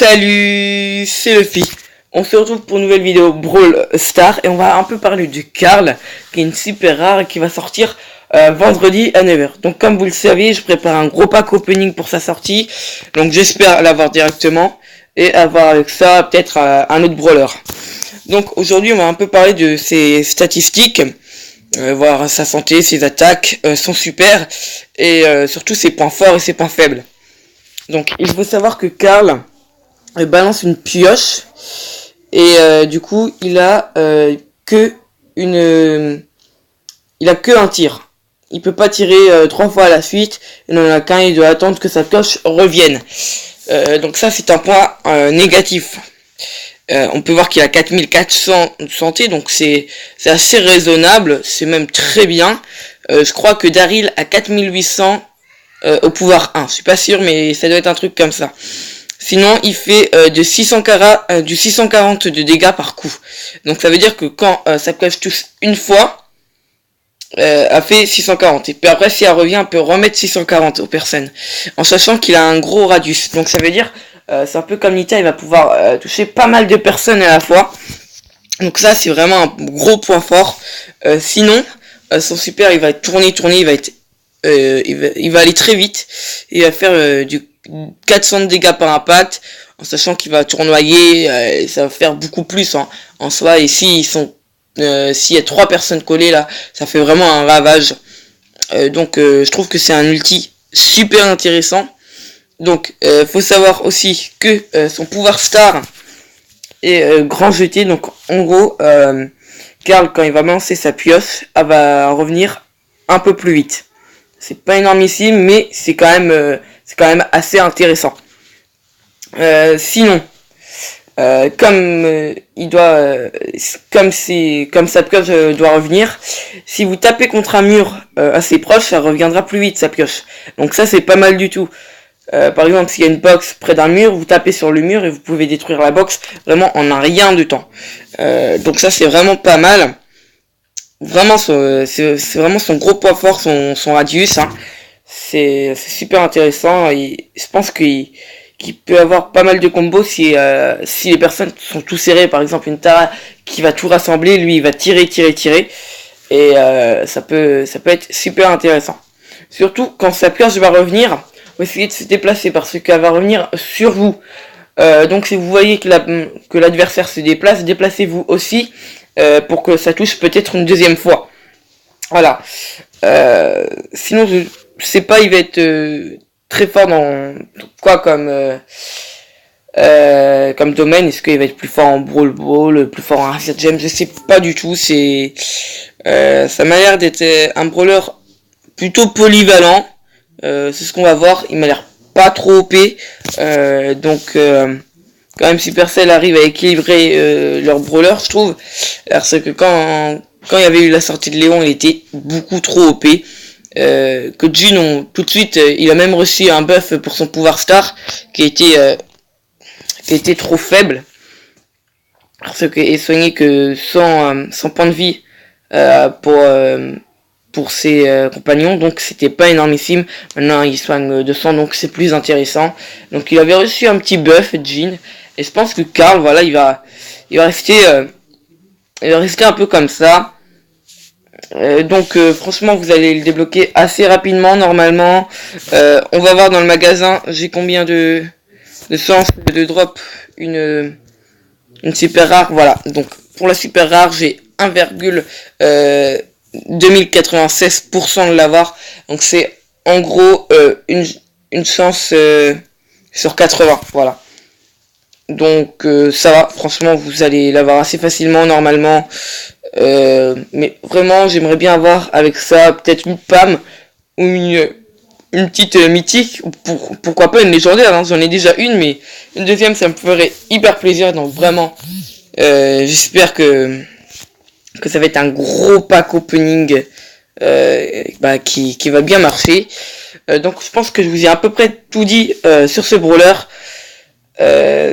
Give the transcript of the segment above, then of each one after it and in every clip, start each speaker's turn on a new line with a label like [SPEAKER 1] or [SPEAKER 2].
[SPEAKER 1] Salut, c'est Luffy. On se retrouve pour une nouvelle vidéo Brawl Stars et on va un peu parler de Carl, qui est une super rare et qui va sortir vendredi à 9 h. Donc comme vous le savez, je prépare un gros pack opening pour sa sortie. Donc j'espère l'avoir directement et avoir avec ça peut-être un autre brawler. Donc aujourd'hui on va un peu parler de ses statistiques, voir sa santé, ses attaques, son super et surtout ses points forts et ses points faibles. Donc il faut savoir que Carl balance une pioche et du coup il a que un tir. Il peut pas tirer 3 fois à la suite, il n'en a qu'un, il doit attendre que sa pioche revienne. Donc ça c'est un point négatif. On peut voir qu'il a 4400 de santé, donc c'est assez raisonnable, c'est même très bien. Je crois que Daryl a 4800 au pouvoir 1, je suis pas sûr mais ça doit être un truc comme ça. Sinon il fait du 640 de dégâts par coup. Donc ça veut dire que quand sa cloche touche une fois, elle fait 640. Et puis après si elle revient, elle peut remettre 640 aux personnes. En sachant qu'il a un gros radius. Donc ça veut dire, c'est un peu comme Nita, il va pouvoir toucher pas mal de personnes à la fois. Donc ça c'est vraiment un gros point fort. Sinon, son super il va tourner, il va être... il va aller très vite. Il va faire du 400 de dégâts par impact, en sachant qu'il va tournoyer, ça va faire beaucoup plus en soi. Et s'il y a 3 personnes collées là, ça fait vraiment un ravage. Donc je trouve que c'est un ulti super intéressant. Donc faut savoir aussi que son pouvoir star est grand jeté. Donc en gros, Carl quand il va balancer sa pioche, elle va revenir un peu plus vite. C'est pas énormissime, mais c'est quand même assez intéressant. Sinon, comme sa pioche doit revenir, si vous tapez contre un mur assez proche, ça reviendra plus vite sa pioche. Donc ça c'est pas mal du tout. Par exemple, s'il y a une box près d'un mur, vous tapez sur le mur et vous pouvez détruire la box vraiment en un rien de temps. Donc ça c'est vraiment pas mal. Vraiment, c'est vraiment son gros point fort, son radius. Hein. C'est super intéressant et je pense qu'il peut avoir pas mal de combos si les personnes sont tout serrées. Par exemple, une Tara qui va tout rassembler, lui il va tirer et ça peut être super intéressant. Surtout quand sa pioche va revenir, vous essayez de se déplacer parce qu'elle va revenir sur vous. Donc si vous voyez que l'adversaire se déplace, déplacez-vous aussi. Pour que ça touche peut-être une deuxième fois. Voilà. Sinon, je sais pas, il va être très fort dans quoi comme domaine. Est-ce qu'il va être plus fort en Brawl, plus fort en Reset Gem? Je sais pas du tout. Ça m'a l'air d'être un brawler plutôt polyvalent. C'est ce qu'on va voir. Il m'a l'air pas trop OP. Donc quand même Supercell arrive à équilibrer leur brawler, je trouve, parce que quand il y avait eu la sortie de Léon, il était beaucoup trop OP. Que Jin, tout de suite, il a même reçu un buff pour son pouvoir star qui était trop faible, parce que il soignait que 100 points de vie pour ses compagnons, donc c'était pas énormissime. Maintenant il soigne 200, donc c'est plus intéressant. Donc il avait reçu un petit buff Jin, et je pense que Carl, voilà, il va rester un peu comme ça. Donc franchement vous allez le débloquer assez rapidement normalement. On va voir dans le magasin j'ai combien de chances de drop une super rare. Voilà, donc pour la super rare j'ai 1,2096% de l'avoir, donc c'est en gros une chance sur 80. Voilà, donc ça va, franchement vous allez l'avoir assez facilement normalement. Mais vraiment j'aimerais bien avoir avec ça peut-être une Pam ou une petite mythique, ou pourquoi pas une légendaire, hein. J'en ai déjà une, mais une deuxième ça me ferait hyper plaisir. Donc vraiment j'espère que ça va être un gros pack opening qui va bien marcher. Donc je pense que je vous ai à peu près tout dit sur ce brawler.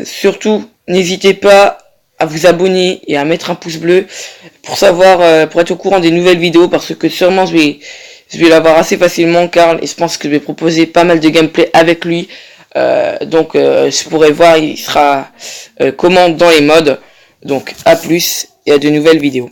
[SPEAKER 1] Surtout n'hésitez pas à vous abonner et à mettre un pouce bleu pour savoir, pour être au courant des nouvelles vidéos, parce que sûrement je vais l'avoir assez facilement Carl, et je pense que je vais proposer pas mal de gameplay avec lui. Donc je pourrais voir il sera comment dans les modes. Donc à plus et à de nouvelles vidéos.